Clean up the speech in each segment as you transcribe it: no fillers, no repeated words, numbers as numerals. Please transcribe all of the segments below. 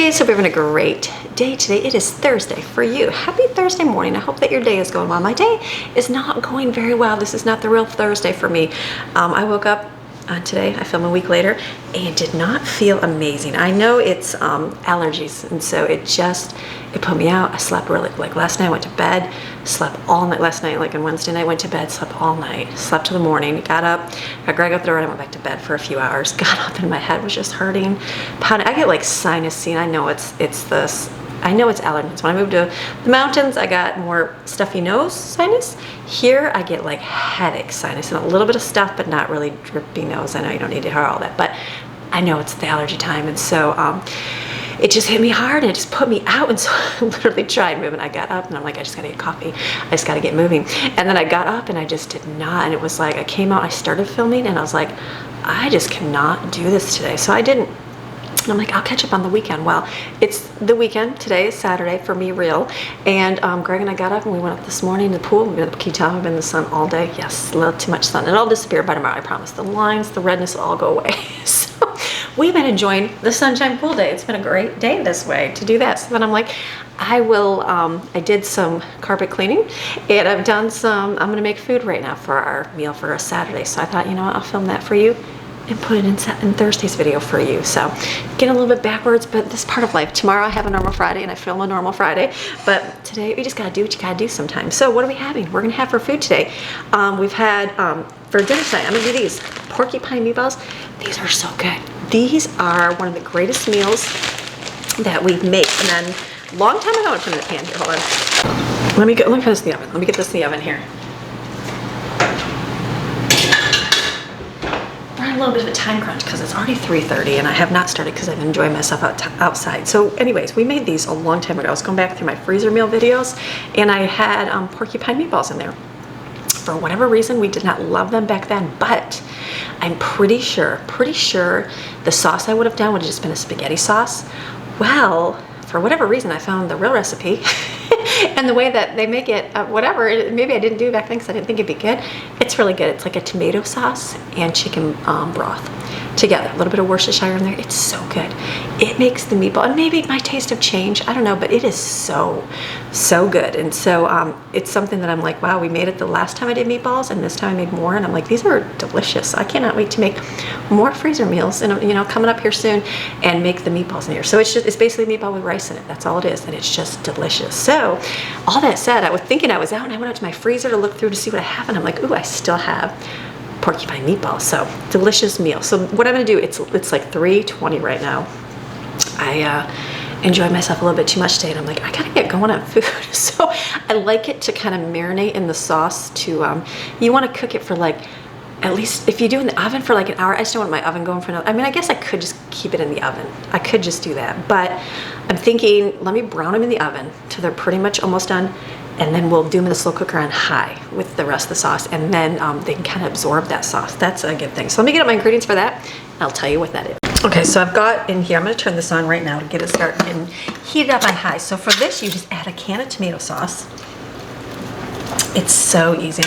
Ladies, hope you're having a great day today. It is Thursday for you. Happy Thursday morning. I hope that your day is going well. My day is not going very well. This is not the real Thursday for me. I woke up today, I filmed a week later, and did not feel amazing. I know it's allergies, and so it put me out. I slept really, like last night I went to bed, slept all night last night, like on Wednesday night, went to bed, slept all night, slept till the morning, got up, got Greg out the door, and I went back to bed for a few hours, got up and my head was just hurting, pounding. I get like sinus, I know it's this. I know it's allergies. When I moved to the mountains, I got more stuffy nose sinus. Here, I get like headache sinus and a little bit of stuff, but not really drippy nose. I know you don't need to hear all that, but I know it's the allergy time. And so it just hit me hard and it just put me out. And so I literally tried moving. I got up and I'm like, I just gotta get coffee. I just gotta get moving. And then I got up and I just did not. And it was like, I came out, I started filming and I was like, I just cannot do this today. So I didn't. And I'm like, I'll catch up on the weekend. Well, it's the weekend. Today is Saturday for me, real. And Greg and I got up and we went up this morning to the pool. Can you tell I've been in the sun all day? Yes, a little too much sun. It'll disappear by tomorrow, I promise. The lines, the redness will all go away. So we've been enjoying the sunshine pool day. It's been a great day this way to do that. So then I'm like, I did some carpet cleaning and I've done I'm gonna make food right now for our meal for a Saturday. So I thought, you know what, I'll film that for you and put it in Thursday's video for you. So getting a little bit backwards, but this is part of life. Tomorrow I have a normal Friday and I film a normal Friday, but today we just gotta do what you gotta do sometimes. So what are we having? We're gonna have for food today. We've had, for dinner tonight, I'm gonna do these porcupine meatballs. These are so good. These are one of the greatest meals that we've made. And then a long time ago, I put it in the pan here, hold on. Let me put this in the oven. Let me get this in the oven here. A little bit of a time crunch because it's already 3:30 and I have not started because I've enjoyed myself outside. So anyways, we made these a long time ago. I was going back through my freezer meal videos and I had porcupine meatballs in there. For whatever reason, we did not love them back then, but I'm pretty sure the sauce I would have done would have just been a spaghetti sauce. Well, for whatever reason, I found the real recipe and the way that they make it, maybe I didn't do it back then because I didn't think it'd be good. It's really good. It's like a tomato sauce and chicken broth together. A little bit of Worcestershire in there. It's so good. It makes the meatball, and maybe my taste have changed. I don't know, but it is so good. And so it's something that I'm like, wow, we made it the last time I did meatballs, and this time I made more. And I'm like, these are delicious. I cannot wait to make more freezer meals, and coming up here soon, and make the meatballs in here. So it's basically meatball with rice in it. That's all it is, and it's just delicious. So all that said, I was thinking I was out, and I went out to my freezer to look through to see what I have, and I'm like, ooh, I still have porcupine meatballs. So delicious meal. So what I'm gonna do, it's like 3:20 right now. I enjoyed myself a little bit too much today and I'm like, I gotta get going on food. So I like it to kind of marinate in the sauce to you want to cook it for like, at least if you do in the oven for like an hour. I just don't want my oven going for another. I mean, I guess I could just keep it in the oven. I could just do that, but I'm thinking, let me brown them in the oven till they're pretty much almost done, and then we'll do them in the slow cooker on high with the rest of the sauce, and then they can kind of absorb that sauce. That's a good thing. So let me get up my ingredients for that, and I'll tell you what that is. Okay, so I've got in here, I'm gonna turn this on right now to get it started and heat it up on high. So for this, you just add a can of tomato sauce. It's so easy.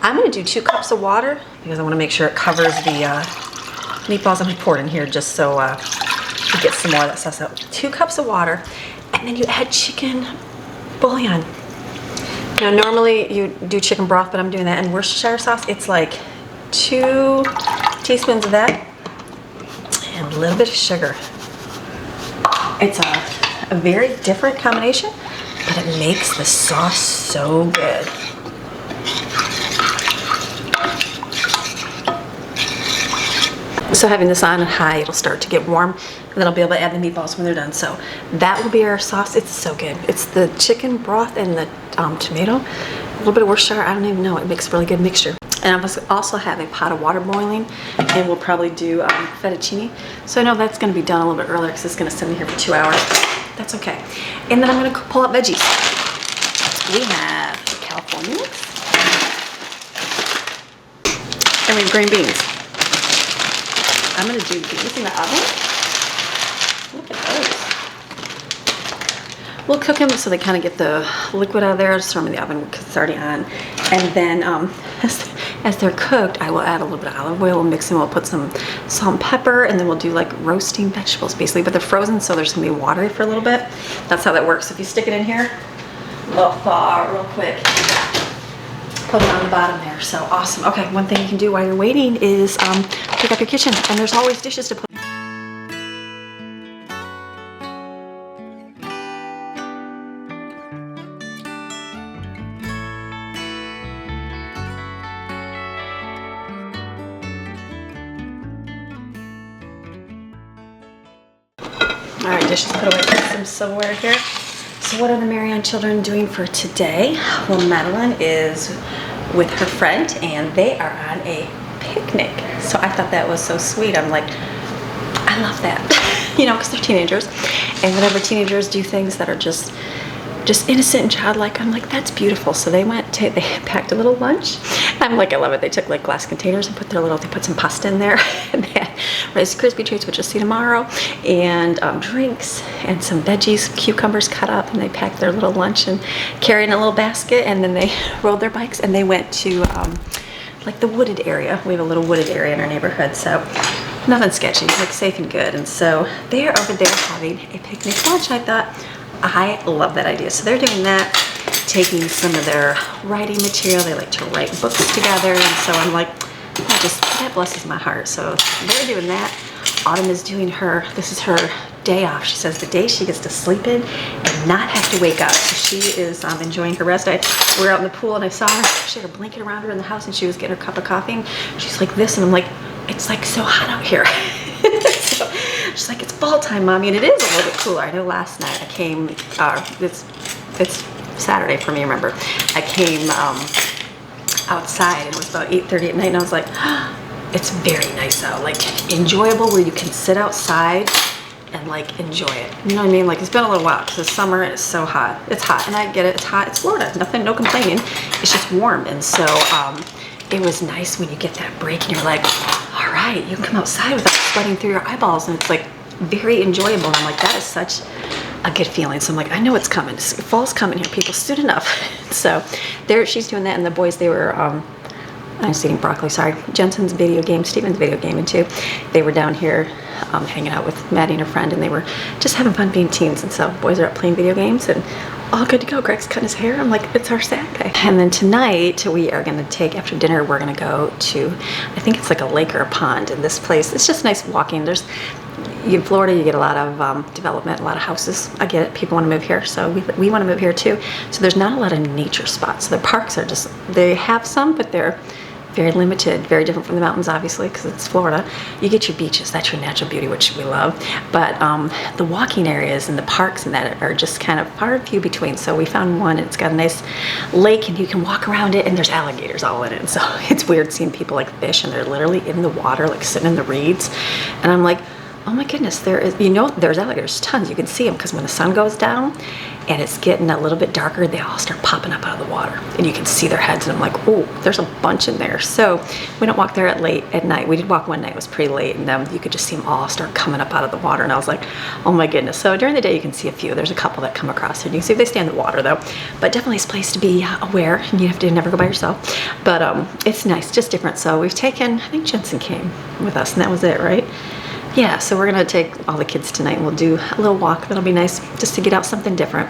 I'm gonna do 2 cups of water because I wanna make sure it covers the meatballs. I'm gonna pour it in here just so you get some more of that sauce out. 2 cups of water, and then you add chicken bouillon. Now, normally you do chicken broth, but I'm doing that in Worcestershire sauce. It's like 2 teaspoons of that and a little bit of sugar. It's a very different combination, but it makes the sauce so good. So having this on high, it'll start to get warm, and then I'll be able to add the meatballs when they're done. So that will be our sauce. It's so good. It's the chicken broth and the tomato, a little bit of Worcestershire. I don't even know. It makes a really good mixture. And I also have a pot of water boiling, and we'll probably do fettuccine. So I know that's going to be done a little bit earlier because it's going to sit in here for 2 hours. That's okay. And then I'm going to pull out veggies. We have California mix, and we have green beans. I'm gonna do these in the oven. Look at those. We'll cook them so they kind of get the liquid out of there. Just throw them in the oven because it's already on. And then as they're cooked, I will add a little bit of olive oil, we'll mix them, we'll put some salt and pepper, and then we'll do like roasting vegetables basically, but they're frozen, so there's gonna be watery for a little bit. That's how that works. If you stick it in here, it'll thaw real quick. Put it on the bottom there. So awesome. Okay, one thing you can do while you're waiting is pick up your kitchen, and there's always dishes to put. All right, dishes put away. Put some silverware here. So what are the Marianne children doing for today? Well, Madeline is with her friend, and they are on a picnic. So I thought that was so sweet. I'm like, I love that, you know, because they're teenagers, and whenever teenagers do things that are just innocent and childlike, I'm like, that's beautiful. So they packed a little lunch. I'm like, I love it. They took like glass containers and they put some pasta in there, and they had Rice Krispie treats, which you'll see tomorrow, and drinks and some veggies, cucumbers cut up, and they packed their little lunch and carried in a little basket, and then they rode their bikes and they went to like the wooded area. We have a little wooded area in our neighborhood, so nothing sketchy, like safe and good. And so they're over there having a picnic lunch. I thought, I love that idea. So they're doing that, taking some of their writing material. They like to write books together, and so I'm like, that blesses my heart. So they're doing that. Autumn is doing this is her day off. She says the day she gets to sleep in and not have to wake up. So she is enjoying her rest. We were out in the pool and I saw her. She had her blanket around her in the house and she was getting her cup of coffee. And she's like this, and I'm like, it's like so hot out here. So she's like, it's fall time, Mommy, and it is a little bit cooler. I know last night I came, it's Saturday for me, remember. I came outside, and it was about 8:30 at night, and I was like, it's very nice out, like enjoyable, where you can sit outside and like enjoy it. You know what I mean? Like, it's been a little while because the summer is so hot. It's hot, and I get it, it's hot, it's Florida, no complaining. It's just warm, and so it was nice when you get that break and you're like, all right, you can come outside without sweating through your eyeballs, and it's like very enjoyable. And I'm like, that is such a good feeling. So I'm like, I know it's coming. Fall's coming here, people, soon enough. So she's doing that, and the boys, they were, I was eating broccoli, sorry. Jensen's video game, Steven's video gaming too. They were down here hanging out with Maddie and her friend, and they were just having fun being teens. And so boys are up playing video games, and all good to go. Greg's cutting his hair. I'm like, it's our Saturday. And then tonight we are going to take, after dinner, we're going to go to, I think it's like a lake or a pond in this place. It's just nice walking. In Florida, you get a lot of development, a lot of houses. I get it. People want to move here, so we want to move here too. So there's not a lot of nature spots. So the parks are they have some, but they're very limited, very different from the mountains, obviously, because it's Florida. You get your beaches, that's your natural beauty, which we love. But the walking areas and the parks and that are just kind of far and few between. So we found one, and it's got a nice lake, and you can walk around it, and there's alligators all in it. And so it's weird seeing people like fish, and they're literally in the water, like sitting in the reeds. And I'm like, oh my goodness, there's alligators, tons. You can see them because when the sun goes down and it's getting a little bit darker, they all start popping up out of the water, and you can see their heads, and I'm like, oh, there's a bunch in there. So we don't walk there late at night. We did walk one night, it was pretty late, and you could just see them all start coming up out of the water, and I was like, oh my goodness. So during the day you can see a few. There's a couple that come across here. You can see if they stay in the water though, but definitely it's a place to be aware, and you have to never go by yourself. But it's nice, just different. So we've taken, I think Jensen came with us, and that was it, right? Yeah, so we're gonna take all the kids tonight, and we'll do a little walk. That'll be nice, just to get out something different.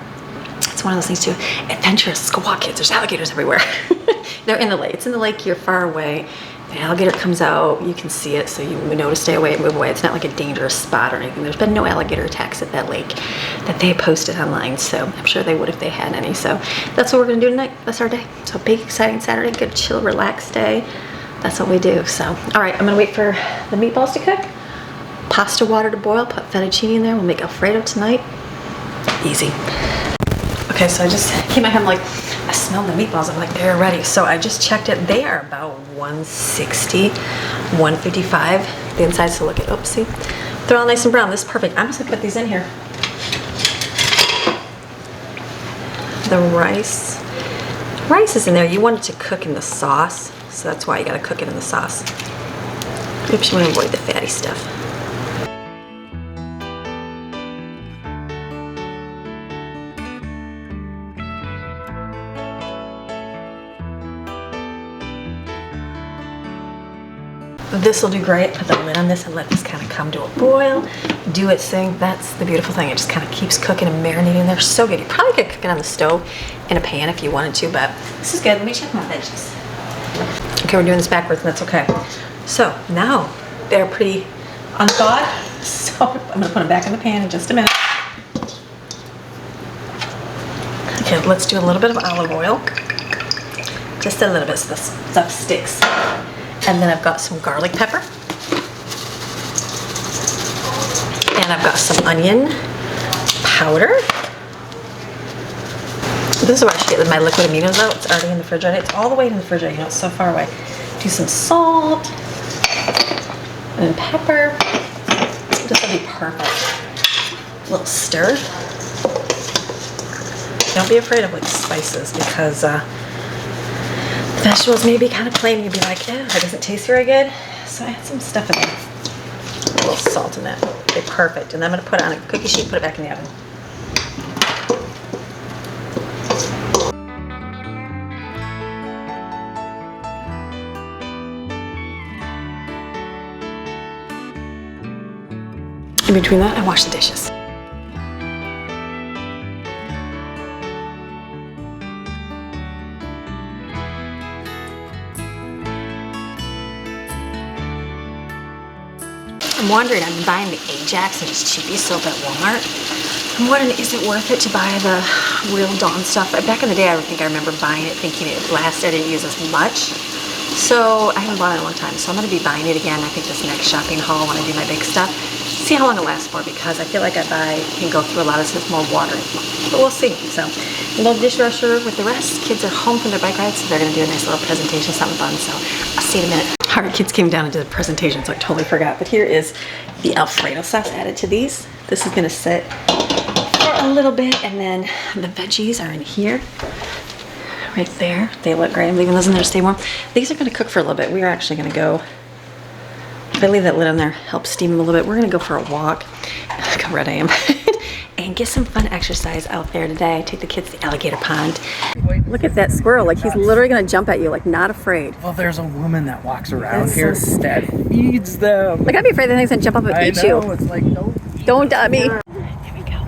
It's one of those things too, adventurous. Go walk, kids. There's alligators everywhere. They're in the lake. It's in the lake, you're far away. The alligator comes out, you can see it, so you know to stay away and move away. It's not like a dangerous spot or anything. There's been no alligator attacks at that lake that they posted online, so I'm sure they would if they had any. So that's what we're gonna do tonight. That's our day. So big, exciting Saturday, good, chill, relaxed day. That's what we do. So, all right, I'm gonna wait for the meatballs to cook. Pasta water to boil, put fettuccine in there. We'll make Alfredo tonight. Easy. Okay, so I just came out here, I'm like, I smelled the meatballs. I'm like, they're ready. So I just checked it. They are about 160, 155. The inside, so look at, oops, see? They're all nice and brown. This is perfect. I'm just gonna put these in here. The rice is in there. You want it to cook in the sauce, so that's why you gotta cook it in the sauce. Oops, you wanna avoid the fatty stuff. this will do great. Put the lid on this and let this kind of come to a boil, do its thing. That's the beautiful thing. It just kind of keeps cooking and marinating. They're so good. You probably could cook it on the stove in a pan if you wanted to, but this is good. Let me check my veggies. Okay, we're doing this backwards, and that's okay. So now they're pretty unthawed. So I'm gonna put them back in the pan in just a minute. Okay, let's do a little bit of olive oil. Just a little bit so the stuff sticks. And then I've got some garlic pepper. And I've got some onion powder. This is where I should get my liquid aminos out. It's already in the refrigerator. It's all the way in the refrigerator, you know, it's so far away. Do some salt and pepper. This will be perfect. A little stir. Don't be afraid of like spices because vegetables may be kind of plain. You'd be like, yeah, that doesn't taste very good. So I had some stuff in there. A little salt in that. Okay, perfect. And then I'm going to put it on a cookie sheet, put it back in the oven. In between that, I wash the dishes. I'm wondering, I'm buying the Ajax and just cheapy soap at Walmart. I'm wondering, is it worth it to buy the real Dawn stuff? Back in the day, I think I remember buying it thinking it lasted, I didn't use as much. So I haven't bought it in a long time. So I'm gonna be buying it again, I think this next shopping haul when I do my big stuff. See how long it lasts for because I feel like I can go through a lot of this more water. But we'll see. So a little dishwasher with the rest. Kids are home from their bike rides, so they're gonna do a nice little presentation, something fun. So I'll see you in a minute. Our kids came down and did a presentation, so I totally forgot. But here is the Alfredo sauce added to these. This is gonna sit for a little bit, and then the veggies are in here, right there. They look great. I'm leaving those in there to stay warm. These are gonna cook for a little bit. We are actually gonna go, if I leave that lid on there, help steam them a little bit. We're gonna go for a walk. Look how red I am. And get some fun exercise out there today. Take the kids to the alligator pond. Look at that squirrel, like he's literally gonna jump at you, like not afraid. Well, there's a woman that walks around here that feeds them. Like I'd be afraid the thing's gonna jump up and eat you. It's like, don't me. Here we go.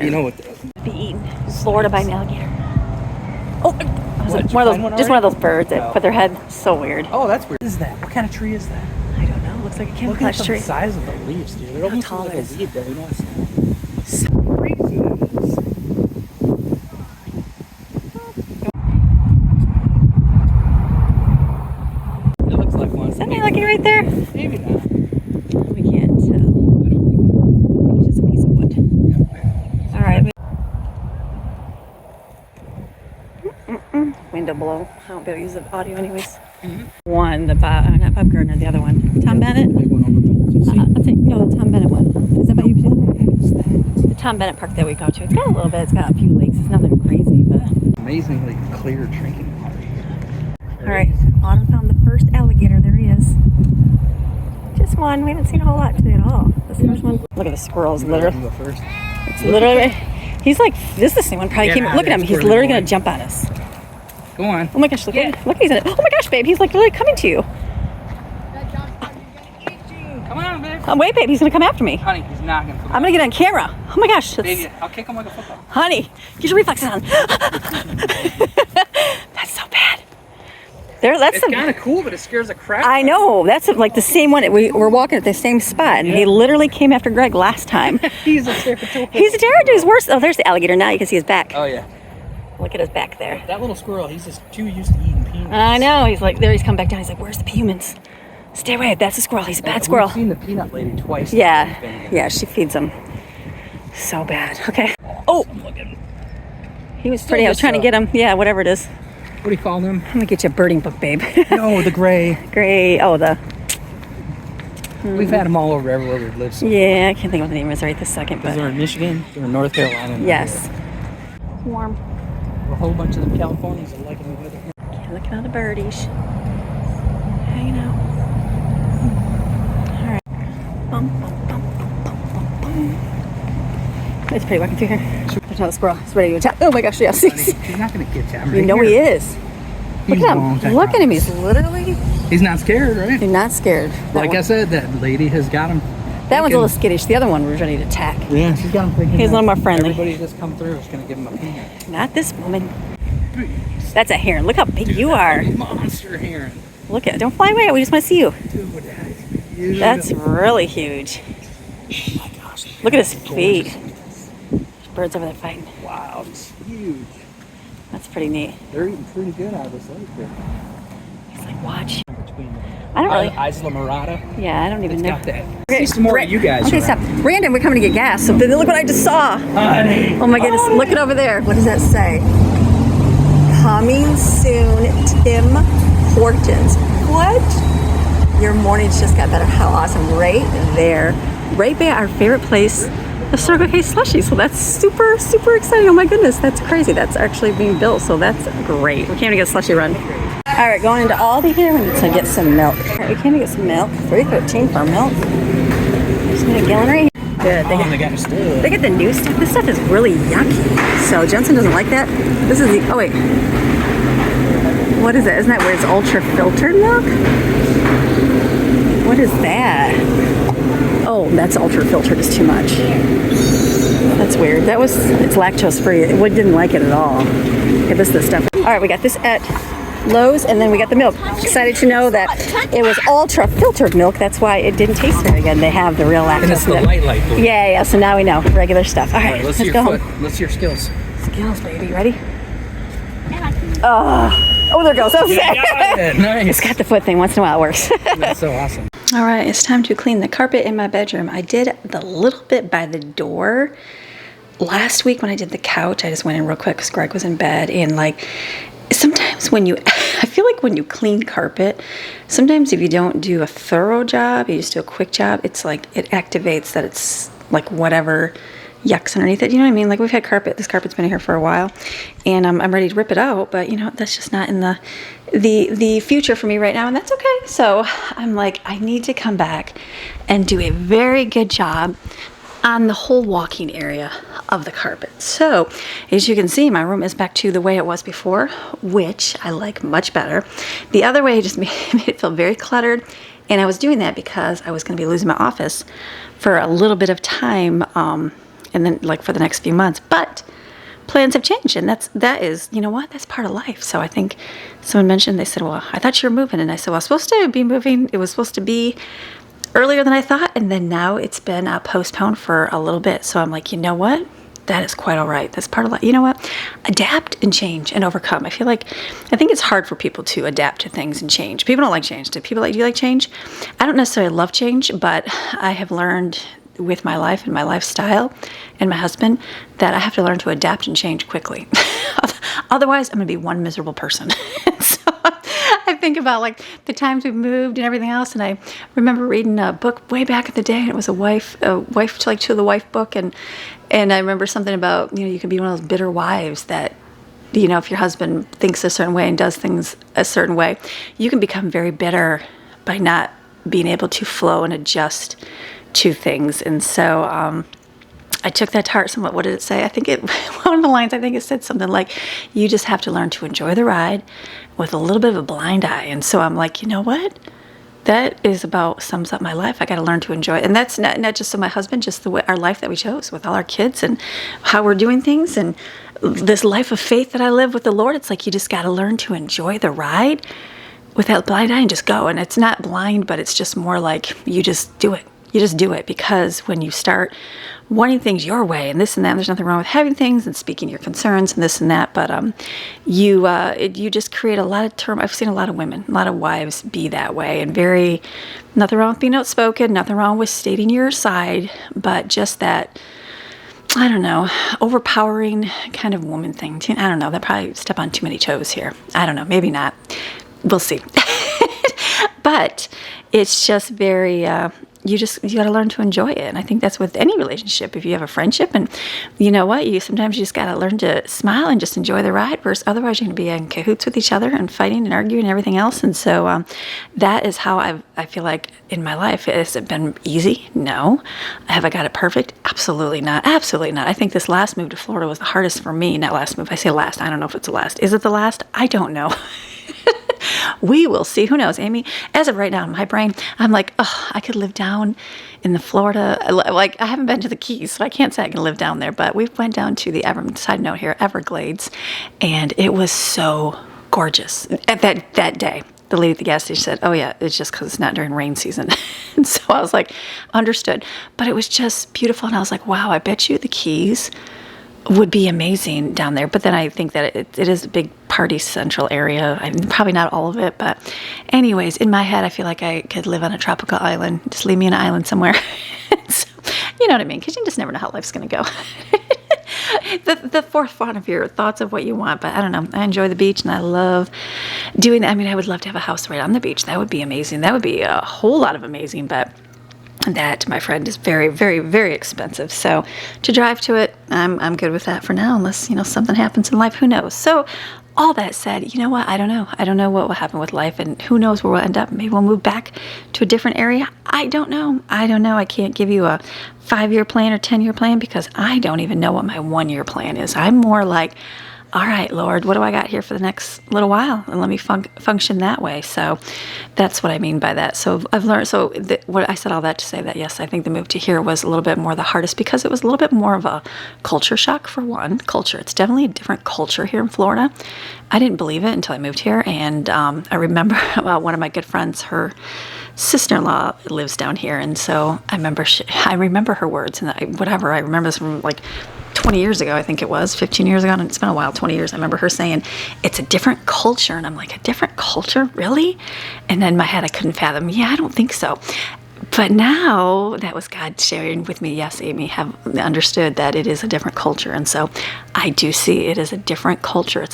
You know what? Be eaten, slaughtered by an alligator. Oh, one of those birds that put their head. So weird. Oh, that's weird. What is that? What kind of tree is that? I don't know. Looks like a camouflage tree. Look at the size of the leaves, dude. They're almost tall like it is. a weed there. You know what's so crazy that is. It looks like one. Is that alligator right there? Maybe not. We can't tell. I don't think it is. Maybe just a piece of wood. All right. Window blow. I won't be able to use the audio anyways. One, not Bob Gardner, the other one. Tom Bennett? Big one over there. No, the Tom Bennett one. Is that what you do? The Tom Bennett park that we go to. It's got a little bit, it's got a few lakes. It's nothing crazy, but. Amazingly clear drinking water. All right, Autumn found the first alligator. There he is. Just one. We haven't seen a whole lot today at all. This first one. Look at the squirrels, literally. Go first. It's literally. He's like, this is the same one probably came. Look at him. He's literally going to jump on us. Go on. Oh my gosh, look, he's in it. Oh my gosh, babe, he's like literally coming to you. Come on, babe. Wait, babe, he's gonna come after me. Honey, he's not gonna come. I'm gonna get on camera. Oh my gosh. Baby, I'll kick him like a football. Honey, get your reflexes on. That's so bad. It's kind of cool, but it scares the crap. I know. That's like the same one. We're walking at the same spot, and he literally came after Greg last time. He's a terrible. He's a terrible. He's worse. Oh, there's the alligator. Now you can see his back. Oh yeah. Look at his back there. That little squirrel, he's just too used to eating peanuts. I know. He's like, there he's come back down. He's like, where's the humans? Stay away. That's a squirrel. He's a bad squirrel. I've seen the peanut lady twice. Yeah, she feeds him. So bad. Okay. Oh, he was pretty. I was trying to get him. Yeah, whatever it is. What do you call him? I'm gonna get you a birding book, babe. No, the gray. Gray. Oh, the. We've had them all over everywhere we've lived. So. Yeah, I can't think of what the name is right this second. But they're in Michigan. They're in North Carolina. Yes. Warm. A whole bunch of them Californians are liking the weather. Okay, look at all the birdies. Hanging out. All right. Bum, bum, bum, bum, bum, bum, bum. It's pretty walking through here. Watch out, the squirrel. He's ready to attack. Oh my gosh, yes. He's not gonna get you. I'm You right know here. he is. Look at him. Look at him. He's literally. He's not scared, right? He's not scared. That Like one. I said, that lady has got him. That one's a little skittish. The other one was ready to attack. Yeah, she's got him thinking. He's a little more friendly. Everybody just come through is gonna give him a peanut. Not this woman. That's a heron. Look how big you are. Monster heron. Look at it. Don't fly away. We just want to see you. Dude, that's huge. That's really huge. Oh my gosh. Look at his feet. There's birds over there fighting. Wow, it's huge. That's pretty neat. They're eating pretty good out of this lake here. He's like, watch. Between I don't really. Isla Morada. Yeah, I don't even know. Got that. See some more of you guys. Okay, stop. Brandon, we're coming to get gas. So look what I just saw. Honey. Oh my goodness. Look it over there. What does that say? Coming soon, Tim Hortons. What? Your morning's just got better. How awesome. Right there. Right by our favorite place, the Circle K slushie. So that's super, super exciting. Oh my goodness. That's crazy. That's actually being built. So that's great. We came to get a slushie run. All right, going into Aldi here. We need to get some milk. All right, we came to get some milk. $3.15 for milk. Just need a gallon right here. Good. They got a still. They get the new stuff. This stuff is really yucky. So Jensen doesn't like that. This is the, oh wait. What is that? Isn't that where it's ultra filtered milk? What is that? Oh, that's ultra filtered is too much. That's weird. It's lactose free. It didn't like it at all. Okay, this is the stuff. All right, we got this at Lowe's, and then we got the milk. Excited to know that it was ultra filtered milk. That's why it didn't taste very good. They have the real lactose. And it's the light food. Yeah. So now we know regular stuff. All right, let's let's see go your home. foot. Let's see your skills. Skills, baby. Ready? Oh, there it goes. Okay. Nice. It's got the foot thing. Once in a while, it works. That's so awesome. All right, it's time to clean the carpet in my bedroom. I did the little bit by the door. Last week when I did the couch, I just went in real quick because Greg was in bed. And like, sometimes I feel like when you clean carpet, sometimes if you don't do a thorough job, you just do a quick job, it's like it activates that it's like whatever yucks underneath it. You know what I mean? Like we've had carpet. This carpet's been here for a while, and I'm ready to rip it out. But you know that's just not in the future for me right now, and that's okay. So I'm like, I need to come back and do a very good job on the whole walking area of the carpet. So as you can see, my room is back to the way it was before, which I like much better. The other way just made it feel very cluttered, and I was doing that because I was going to be losing my office for a little bit of time, and then like for the next few months. But plans have changed, and that is, you know what, that's part of life. So I think someone mentioned, they said, well, I thought you were moving, and I said, well, I was supposed to be moving. It was supposed to be earlier than I thought, and then now it's been postponed for a little bit. So I'm like, you know what? That is quite all right. That's part of life. You know what? Adapt and change and overcome. I think it's hard for people to adapt to things and change. People don't like change. Do you like change? I don't necessarily love change, but I have learned with my life and my lifestyle and my husband that I have to learn to adapt and change quickly. Otherwise, I'm going to be one miserable person. So I think about like the times we've moved and everything else, and I remember reading a book way back in the day, and it was a wife to the wife book, and I remember something about, you can be one of those bitter wives that, if your husband thinks a certain way and does things a certain way, you can become very bitter by not being able to flow and adjust to things. And so I took that to heart somewhat. What did it say? I think one of the lines, it said something like, you just have to learn to enjoy the ride with a little bit of a blind eye. And so I'm like, you know what? That sums up my life. I got to learn to enjoy it. And that's not just so my husband, just the way our life that we chose with all our kids and how we're doing things and this life of faith that I live with the Lord. It's like, you just got to learn to enjoy the ride with that blind eye and just go. And it's not blind, but it's just more like you just do it. You just do it, because when you start wanting things your way and this and that, there's nothing wrong with having things and speaking your concerns and this and that, but you just create a lot of turmoil. I've seen a lot of women, a lot of wives be that way, and nothing wrong with being outspoken, nothing wrong with stating your side, but just that, I don't know, overpowering kind of woman thing. I don't know, that probably step on too many toes here. I don't know, maybe not. We'll see. But it's just very, you got to learn to enjoy it. And I think that's with any relationship. If you have a friendship, and you know what, sometimes you just got to learn to smile and just enjoy the ride, versus otherwise you're going to be in cahoots with each other and fighting and arguing and everything else. And so that is how I feel like in my life. Has it been easy? No. Have I got it perfect? Absolutely not. Absolutely not. I think this last move to Florida was the hardest for me. Not last move. I say last. I don't know if it's the last. Is it the last? I don't know. We will see. Who knows, Amy? As of right now, in my brain, I'm like, oh, I could live down in the Florida. Like, I haven't been to the Keys, so I can't say I can live down there. But we went down to the side note here, Everglades, and it was so gorgeous. At that day, the lady at the gas station said, "Oh yeah, it's just because it's not during rain season." And so I was like, understood. But it was just beautiful, and I was like, wow, I bet you the Keys would be amazing down there. But then I think that it is a big party central area. Probably not all of it, but anyways, in my head, I feel like I could live on a tropical island. Just leave me on an island somewhere. So, you know what I mean? Because you just never know how life's going to go. The forefront of your thoughts of what you want. But I don't know. I enjoy the beach, and I love doing that. I mean, I would love to have a house right on the beach. That would be amazing. That would be a whole lot of amazing. But that, my friend, is very, very, very expensive. So to drive to it, I'm good with that for now, unless, something happens in life. Who knows? So all that said, you know what? I don't know. I don't know what will happen with life, and who knows where we'll end up. Maybe we'll move back to a different area. I don't know. I can't give you a 5-year plan or 10-year plan, because I don't even know what my 1-year plan is. I'm more like, all right, Lord, what do I got here for the next little while? And let me function that way. So that's what I mean by that. So I've learned, what I said all that to say that, yes, I think the move to here was a little bit more the hardest, because it was a little bit more of a culture shock for one. Culture. It's definitely a different culture here in Florida. I didn't believe it until I moved here. And I remember one of my good friends, her sister-in-law lives down here. And so I remember her words, and I remember this from like 20 years ago, I think it was, 15 years ago, and it's been a while, 20 years. I remember her saying, it's a different culture. And I'm like, a different culture? Really? And then in my head, I couldn't fathom, I don't think so. But now that was God sharing with me, yes, Amy, have understood that it is a different culture. And so I do see it as a different culture.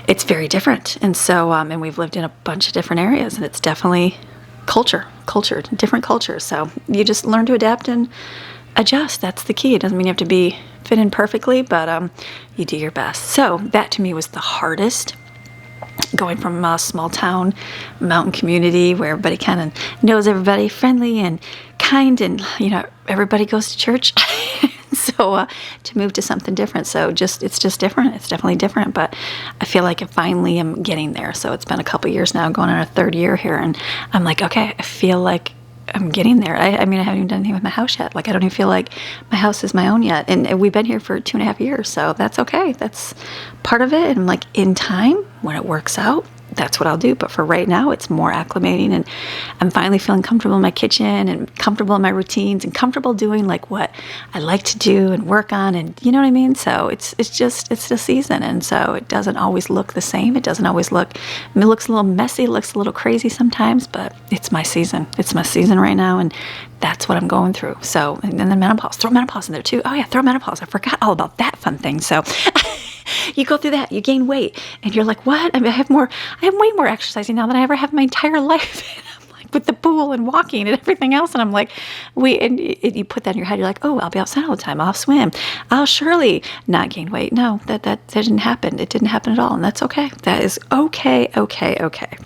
It's very different. And so, and we've lived in a bunch of different areas, and it's definitely different culture. So you just learn to adapt and adjust. That's the key. It doesn't mean you have to fit in perfectly, but you do your best. So that to me was the hardest, going from a small town, mountain community where everybody kind of knows everybody, friendly and kind, and everybody goes to church. So to move to something different. So it's just different. It's definitely different, but I feel like I finally am getting there. So it's been a couple years now, going on a 3rd year here, and I'm like, okay, I feel like I'm getting there. I mean, I haven't even done anything with my house yet. Like, I don't even feel like my house is my own yet. And we've been here for 2.5 years, so that's okay. That's part of it. And like, in time, when it works out, that's what I'll do. But for right now, it's more acclimating, and I'm finally feeling comfortable in my kitchen and comfortable in my routines and comfortable doing like what I like to do and work on, and you know what I mean? So it's the season, and so it doesn't always look the same. It looks a little messy, it looks a little crazy sometimes, but it's my season. It's my season right now, and that's what I'm going through. So, and then menopause. Throw menopause in there too. Oh yeah, throw menopause. I forgot all about that fun thing. So you go through that, you gain weight, and you're like, what? I mean, I have way more exercising now than I ever have in my entire life. And I'm like, with the pool and walking and everything else. And I'm like, you put that in your head. You're like, oh, I'll be outside all the time. I'll swim. I'll surely not gain weight. No, that didn't happen. It didn't happen at all. And that's okay. That is okay.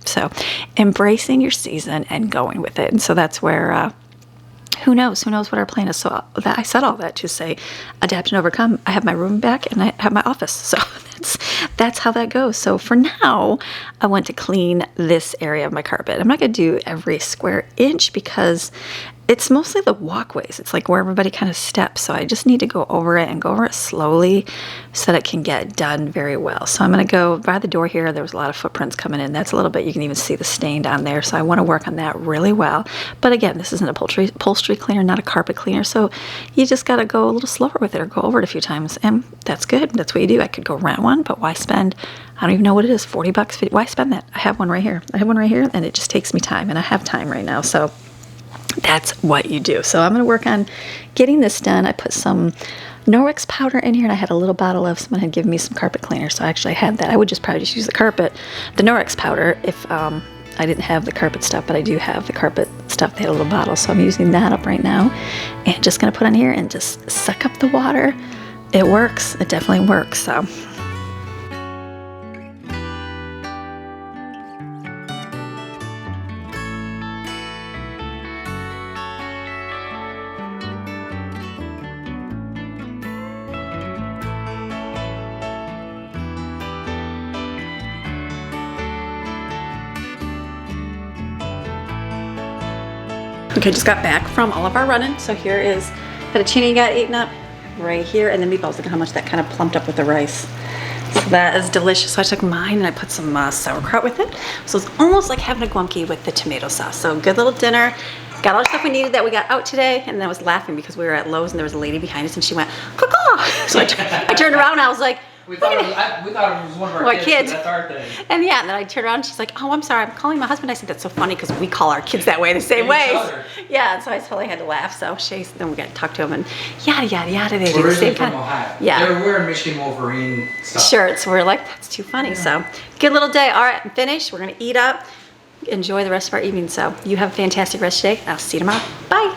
So embracing your season and going with it. And so that's where, who knows what our plan is. So I said all that to say, adapt and overcome. I have my room back, and I have my office. So that's how that goes. So for now, I want to clean this area of my carpet. I'm not going to do every square inch, because it's mostly the walkways. It's like where everybody kind of steps. So I just need to go over it slowly so that it can get done very well. So I'm going to go by the door here. There was a lot of footprints coming in. That's a little bit, you can even see the stain down there. So I want to work on that really well. But again, this isn't a upholstery cleaner, not a carpet cleaner. So you just got to go a little slower with it, or go over it a few times. And that's good. That's what you do. I could go rent one, but why spend, I don't even know what it is, $40, $50, why spend that? I have one right here, and it just takes me time, and I have time right now. So that's what you do. So I'm going to work on getting this done. I put some Norwex powder in here, and I had a little bottle of, someone had given me some carpet cleaner, so I actually had that. I would probably just use the Norwex powder if I I didn't have the carpet stuff, but I do have the carpet stuff. They had a little bottle, so I'm using that up right now. And just gonna put on here and just suck up the water. It works, it definitely works, so. Okay, just got back from all of our running. So here is fettuccine got eaten up right here, and the meatballs. Look at how much that kind of plumped up with the rice. So that is delicious. So I took mine and I put some sauerkraut with it. So it's almost like having a guamki with the tomato sauce. So good little dinner. Got all the stuff we needed that we got out today, and then I was laughing because we were at Lowe's and there was a lady behind us and she went, caw. So I turned around and I was like, We thought it was one of our kids. That's our thing. And yeah, and then I turned around and she's like, oh, I'm sorry, I'm calling my husband. I said, that's so funny because we call our kids that way the same way. Yeah, and so I totally had to laugh. So then we got to talk to him and yada, yada, yada. They do the same kind of. Ohio. Yeah. They're wearing Michigan Wolverine stuff. Shirts. We're like, that's too funny. So good little day. All right, I'm finished. We're going to eat up. Enjoy the rest of our evening. So you have a fantastic rest of your day. I'll see you tomorrow. Bye.